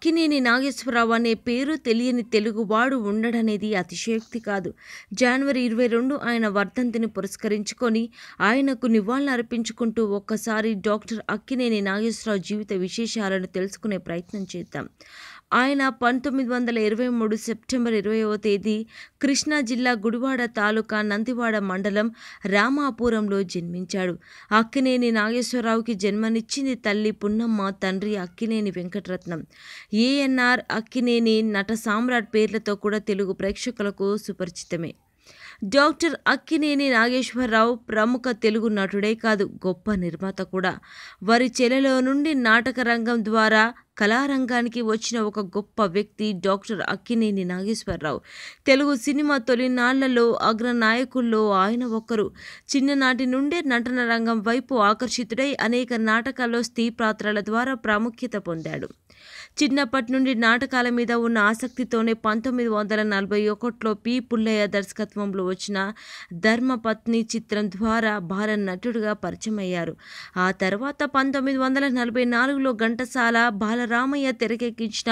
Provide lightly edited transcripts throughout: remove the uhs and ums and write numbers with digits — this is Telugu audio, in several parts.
అక్కినేని నాగేశ్వరరావు అనే పేరు తెలియని తెలుగువాడు ఉండడనేది అతిశయోక్తి కాదు. జనవరి 22 ఆయన వర్ధంతిని పురస్కరించుకొని ఆయనకు నివాళులర్పించుకుంటూ ఒక్కసారి డాక్టర్ అక్కినేని నాగేశ్వరరావు జీవిత విశేషాలను తెలుసుకునే ప్రయత్నం చేద్దాం. ఆయన 1923 సెప్టెంబర్ 20వ తేదీ కృష్ణా జిల్లా గుడివాడ తాలూకా నందివాడ మండలం రామాపురంలో జన్మించాడు. అక్కినేని నాగేశ్వరరావుకి జన్మనిచ్చింది తల్లి పున్నమ్మ, తండ్రి అక్కినేని వెంకటరత్నం. ఏఎన్ఆర్, అక్కినేని, నట సామ్రాట్ పేర్లతో కూడా తెలుగు ప్రేక్షకులకు సుపరిచితమే. డాక్టర్ అక్కినేని నాగేశ్వరరావు ప్రముఖ తెలుగు నటుడే కాదు, గొప్ప నిర్మాత కూడా. వారి చెలలో నుండి నాటక రంగం ద్వారా కళారంగానికి వచ్చిన ఒక గొప్ప వ్యక్తి డాక్టర్ అక్కినేని నాగేశ్వరరావు. తెలుగు సినిమా తొలినాళ్లలో అగ్రనాయకుల్లో ఆయన ఒకరు. చిన్ననాటి నుండే నటన రంగం వైపు ఆకర్షితుడై అనేక నాటకాల్లో స్త్రీ పాత్రల ద్వారా ప్రాముఖ్యత పొందాడు. చిన్నప్పటి నుండి నాటకాల మీద ఉన్న ఆసక్తితోనే 1941లో పి. పుల్లయ్య దర్శకత్వంలో వచ్చిన ధర్మపత్ని చిత్రం ద్వారా బాల నటుడిగా పరిచయమయ్యారు. ఆ తర్వాత 1944లో ఘంటసాల, బాలరామయ్య తెరకెక్కించిన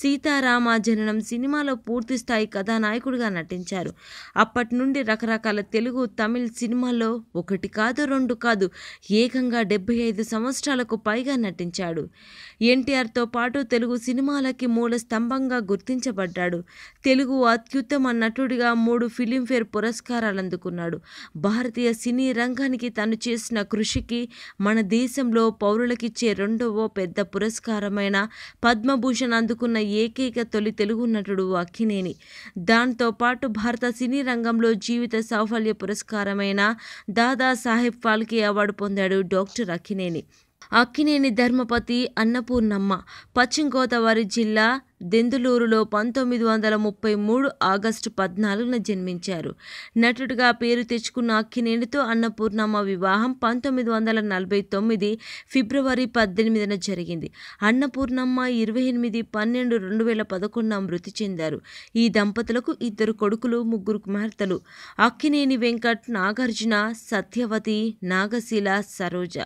సీతారామ జననం సినిమాలో పూర్తిస్థాయి కథానాయకుడిగా నటించారు. అప్పటి నుండి రకరకాల తెలుగు, తమిళ సినిమాల్లో ఒకటి కాదు, రెండు కాదు, ఏకంగా 75 సంవత్సరాలకు పైగా నటించాడు. ఎన్టీఆర్తో పాటు తెలుగు సినిమాలకి మూల స్తంభంగా గుర్తించబడ్డాడు. తెలుగు అత్యుత్తమ నటుడిగా 3 ఫిలింఫేర్ పురస్కారాలు అందుకున్నాడు. భారతీయ సినీ రంగానికి తను చేసిన కృషికి మన దేశంలో పౌరులకిచ్చే రెండవ పెద్ద పురస్కారమైన పద్మభూషణ్ అందుకున్న ఏకైక తొలి తెలుగు నటుడు అక్కినేని. దాంతో పాటు భారత సినీ రంగంలో జీవిత సాఫల్య పురస్కారమైన దాదాసాహెబ్ ఫాల్కే అవార్డు పొందాడు డాక్టర్ అక్కినేని. అక్కినేని ధర్మపతి అన్నపూర్ణమ్మ పశ్చిమ గోదావరి జిల్లా దెందులూరులో 1933 ఆగస్టు 14న జన్మించారు. నటుడిగా పేరు తెచ్చుకున్న అక్కినేనితో అన్నపూర్ణమ్మ వివాహం 1949 ఫిబ్రవరి 18న జరిగింది. అన్నపూర్ణమ్మ 28/12/2011 మృతి చెందారు. ఈ దంపతులకు 2 కొడుకులు, 3 కుమార్తెలు. అక్కినేని వెంకట్, నాగార్జున, సత్యవతి, నాగశీల, సరోజ.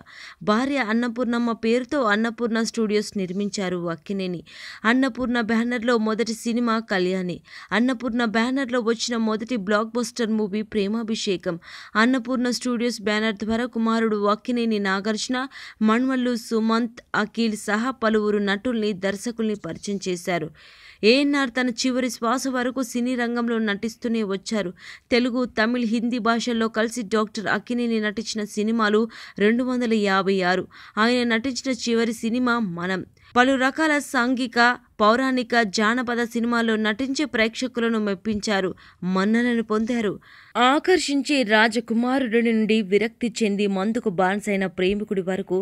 భార్య అన్నపూర్ణమ్మ పేరుతో అన్నపూర్ణ స్టూడియోస్ నిర్మించారు అక్కినేని. అన్నపూర్ణ బ్యానర్లో మొదటి సినిమా కళ్యాణి. అన్నపూర్ణ బ్యానర్లో వచ్చిన మొదటి blockbuster movie Premabhishekam. Annapurna studios banner ద్వారా కుమారుడు అక్కినేని నాగార్జున, మన్వళ్ళు సుమంత్, అఖిల్ సహా పలువురు నటుల్ని, దర్శకుల్ని పరిచయం చేశారు. ఏఎన్ఆర్ తన చివరి శ్వాస వరకు సినీ రంగంలో నటిస్తూనే వచ్చారు. తెలుగు, తమిళ్, హిందీ భాషల్లో కలిసి డాక్టర్ అక్కినేని నటించిన సినిమాలు 256. ఆయన నటించిన చివరి సినిమా మనం. పలు రకాల సాంఘిక, పౌరాణిక, జానపద సినిమాల్లో నటించి ప్రేక్షకులను మెప్పించారు, మన్ననలు పొందారు. ఆకర్షించే రాజకుమారుడి నుండి విరక్తి చెంది మందుకు బానిసైన ప్రేమికుడి వరకు,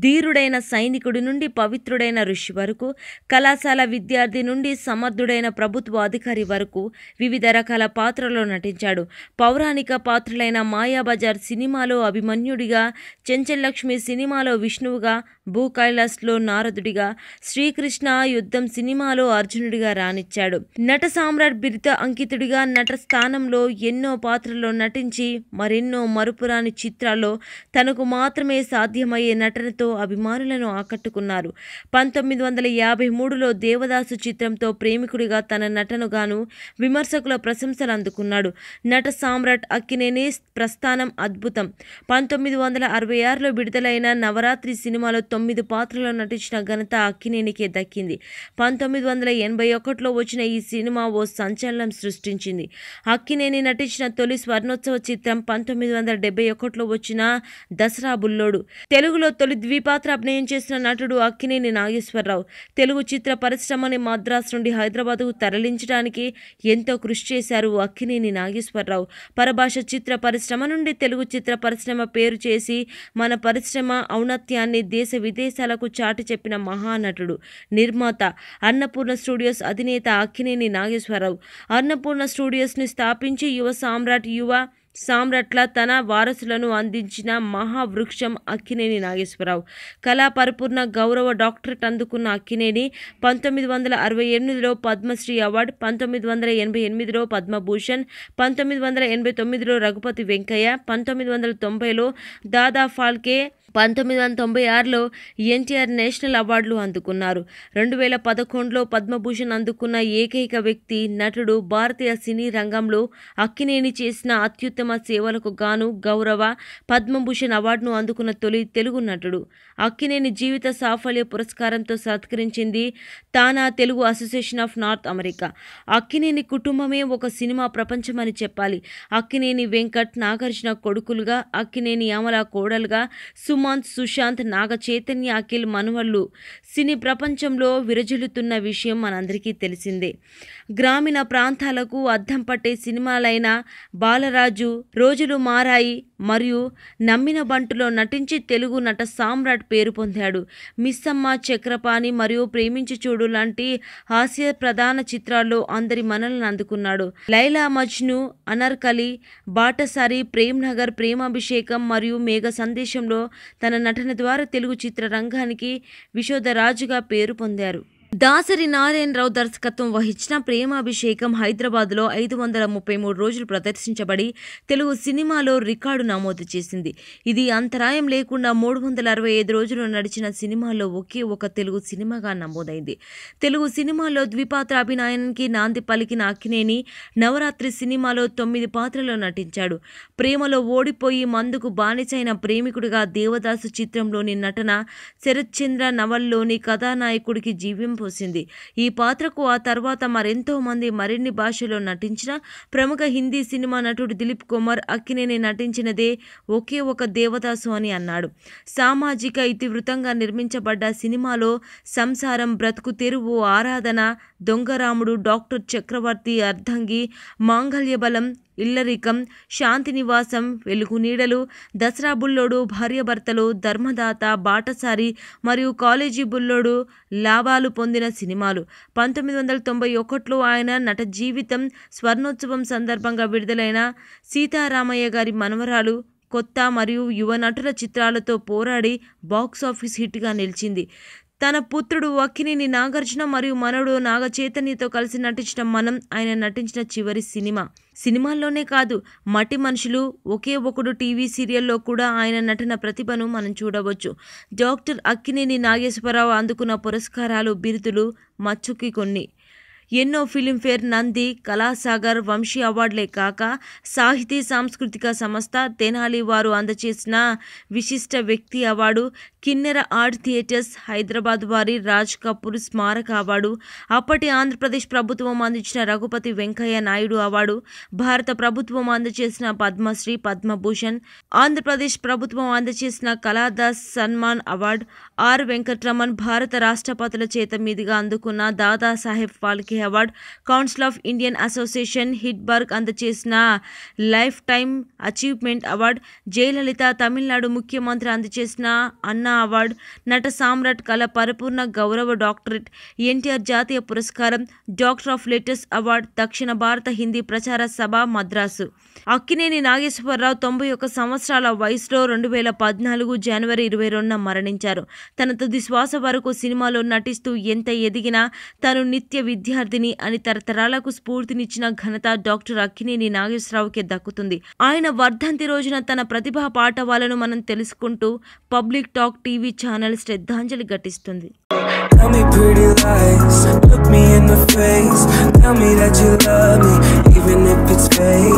ధీరుడైన సైనికుడి నుండి పవిత్రుడైన ఋషి వరకు, కళాశాల విద్యార్థి నుండి సమర్థుడైన ప్రభుత్వ అధికారి వరకు వివిధ రకాల పాత్రల్లో నటించాడు. పౌరాణిక పాత్రలైన మాయాబజార్ సినిమాలో అభిమన్యుడిగా, చెంచల్లక్ష్మి సినిమాలో విష్ణువుగా, భూ కైలాస్లో నారదుడిగా, శ్రీకృష్ణ యుద్ధం సినిమాలో అర్జునుడిగా రాణించాడు. నట సామ్రాట్ బిరుద అంకితుడిగా నట స్థానంలో ఎన్నో పాత్రల్లో నటించి మరెన్నో మరుపురాని చిత్రాల్లో తనకు మాత్రమే సాధ్యమయ్యే నటనతో అభిమానులను ఆకట్టుకున్నారు. 1953లో దేవదాసు చిత్రంతో ప్రేమికుడిగా తన నటనగాను విమర్శకుల ప్రశంసలు అందుకున్నాడు. నట సామ్రాట్ అక్కినేని ప్రస్థానం అద్భుతం. 1966లో విడుదలైన నవరాత్రి సినిమాలో 9 పాత్రల్లో నటించిన ఘనత అక్కినేనికే దక్కింది. 1981లో వచ్చిన ఈ సినిమా ఓ సంచలనం సృష్టించింది. అక్కినేని నటించిన తొలి స్వర్ణోత్సవ చిత్రం 1971లో వచ్చిన దసరా బుల్లోడు. తెలుగులో తొలి ద్విపాత్ర అభినయం చేసిన నటుడు అక్కినేని నాగేశ్వరరావు. తెలుగు చిత్ర పరిశ్రమని మద్రాసు నుండి హైదరాబాద్కు తరలించడానికి ఎంతో కృషి చేశారు అక్కినేని నాగేశ్వరరావు. పరభాష చిత్ర పరిశ్రమ నుండి తెలుగు చిత్ర పరిశ్రమ పేరు చేసి మన పరిశ్రమ ఔన్నత్యాన్ని దేశ విదేశాలకు చాటి చెప్పిన మహానటుడు, నిర్మాత. అన్నపూర్ణ స్టూడియోస్ అధినేత అక్కినేని నాగేశ్వరరావు. అన్నపూర్ణ స్టూడియోస్ని స్థాపించి యువ సామ్రాట్ల తన వారసులను అందించిన మహావృక్షం అక్కినేని నాగేశ్వరరావు. కళా పరిపూర్ణ గౌరవ డాక్టరేట్ అందుకున్న అక్కినేని 1968లో పద్మశ్రీ అవార్డు, 1988లో పద్మభూషణ్, 1989లో రఘుపతి వెంకయ్య, 1990లో దాదా ఫాల్కే 1996లో ఎన్టీఆర్ నేషనల్ అవార్డులు అందుకున్నారు. 2011లో పద్మభూషణ్ అందుకున్న ఏకైక వ్యక్తి, నటుడు. భారతీయ సినీ రంగంలో అక్కినేని చేసిన అత్యుత్తమ సేవలకు గాను గౌరవ పద్మభూషణ్ అవార్డును అందుకున్న తొలి తెలుగు నటుడు. అక్కినేని జీవిత సాఫల్య పురస్కారంతో సత్కరించింది TANA Telugu association of north America. Akkineni కుటుంబమే ఒక సినిమా ప్రపంచమని చెప్పాలి. అక్కినేని వెంకట్, నాగార్జున కొడుకులుగా, అక్కినేని అమల కోడలుగా, సుమంత్, సుశాంత్, నాగ చైతన్య, అఖిల్ మనవళ్లు సినీ ప్రపంచంలో విరజిల్లుతున్న విషయం మనందరికీ తెలిసిందే. గ్రామీణ ప్రాంతాలకు అద్దం పట్టే సినిమాలైన బాలరాజు, రోజులు మారాయి మరియు నమ్మిన బంటులో నటించి తెలుగు నట సామ్రాట్ పేరు పొందాడు. మిస్సమ్మ, చక్రపాణి మరియు ప్రేమించి చూడు లాంటి హాస్య ప్రధాన చిత్రాల్లో అందరి మనల్ని అందుకున్నాడు. లైలా మజ్ను, అనార్కలి, బాటసారి, ప్రేమ్ నగర్, ప్రేమాభిషేకం మరియు మేఘ సందేశంలో తన నటన ద్వారా తెలుగు చిత్రరంగానికి విశోధరాజుగా పేరు పొందారు. దాసరి నారాయణరావు దర్శకత్వం వహించిన ప్రేమాభిషేకం హైదరాబాద్లో 533 రోజులు ప్రదర్శించబడి తెలుగు సినిమాలో రికార్డు నమోదు చేసింది. ఇది అంతరాయం లేకుండా 365 రోజులు నడిచిన సినిమాలో ఒకే ఒక తెలుగు సినిమాగా నమోదైంది. తెలుగు సినిమాలో ద్విపాత్ర అభినయానికి నాంది పలికిన అక్కినేని నవరాత్రి సినిమాలో 9 పాత్రలో నటించాడు. ప్రేమలో ఓడిపోయి మందుకు బానిసైన ప్రేమికుడిగా దేవదాసు చిత్రంలోని నటన శరత్చంద్ర నవల్లోని కథానాయకుడికి జీవం పోసింది. ఈ పాత్రకు ఆ తర్వాత మరెంతో మంది మరిన్ని భాషల్లో నటించిన ప్రముఖ హిందీ సినిమా నటుడు దిలీప్ కుమార్ అక్కినేని నటించినదే ఒకే ఒక దేవదాసు అని అన్నాడు. సామాజిక ఇతివృత్తంగా నిర్మించబడ్డ సినిమాలో సంసారం, బ్రతుకు తెరువు, ఆరాధన, దొంగరాముడు, డాక్టర్ చక్రవర్తి, అర్ధంగి, మాంగళ్యబలం, ఇల్లరికం, శాంతినివాసం, వెలుగు నీడలు, దసరా బుల్లోడు, భార్యాభర్తలు, ధర్మదాత, బాటసారి మరియు కాలేజీ బుల్లోడు లాభాలు పొందిన సినిమాలు. 1991లో ఆయన నట జీవితం స్వర్ణోత్సవం సందర్భంగా విడుదలైన సీతారామయ్య గారి మనవరాలు, కొత్త మరియు యువ నటుల చిత్రాలతో పోరాడి బాక్సాఫీస్ హిట్గా నిలిచింది. తన పుత్రుడు అక్కినేని నాగార్జున మరియు మనవడు నాగ చైతన్యతో కలిసి నటించిన మనం ఆయన నటించిన చివరి సినిమా. సినిమాల్లోనే కాదు, మట్టి మనుషులు, ఒకే ఒకడు టీవీ సీరియల్లో కూడా ఆయన నటన ప్రతిభను మనం చూడవచ్చు. డాక్టర్ అక్కినేని నాగేశ్వరరావు అందుకున్న పురస్కారాలు, బిరుదులు మచ్చుకి కొన్ని. ఎన్నో ఫిలింఫేర్, నంది, కళాసాగర్, వంశీ అవార్డులే కాక సాహితీ సాంస్కృతిక సంస్థ తెనాలి వారు అందజేసిన విశిష్ట వ్యక్తి అవార్డు, కిన్నెర ఆర్ట్ థియేటర్స్ హైదరాబాద్ వారి రాజ్ కపూర్ స్మారక అవార్డు, అప్పటి ఆంధ్రప్రదేశ్ ప్రభుత్వం అందించిన రఘుపతి వెంకయ్య నాయుడు అవార్డు, భారత ప్రభుత్వం అందజేసిన పద్మశ్రీ, పద్మభూషణ్, ఆంధ్రప్రదేశ్ ప్రభుత్వం అందజేసిన కళాదాస్ సన్మాన్ అవార్డు, ఆర్ వెంకట్రమణ్ భారత రాష్ట్రపతుల చేత మీదుగా అందుకున్న Dadasaheb Phalke award, council of Indian association హిడ్బర్గ్ అందజేసిన lifetime achievement award, Jayalalitha Tamil Nadu ముఖ్యమంత్రి అందజేసిన అన్నా అవార్డు, నట సామ్రాట్ కళ పరిపూర్ణ గౌరవ డాక్టరేట్, ఎన్టీఆర్ జాతీయ పురస్కారం, డాక్టర్ ఆఫ్ లెటర్స్ అవార్డు, దక్షిణ భారత హిందీ ప్రచార సభ మద్రాసు. అక్కినేని నాగేశ్వరరావు 91 సంవత్సరాల వయసులో 2014 జనవరి 22న మరణించారు. తన తుది శ్వాస వరకు సినిమాలో నటిస్తూ ఎంత ఎదిగినా తను నిత్య విద్యార్థిని అని తరతరాలకు స్ఫూర్తినిచ్చిన ఘనత డాక్టర్ అక్కినేని నాగేశ్వరరావుకే దక్కుతుంది. ఆయన వర్ధంతి రోజున తన ప్రతిభా పాఠవాలను మనం తెలుసుకుంటూ పబ్లిక్ టాక్ టీవీ ఛానల్ శ్రద్ధాంజలి ఘటిస్తుంది. Tell me pretty lies, look me in the face, tell me that you love me, even if it's fake.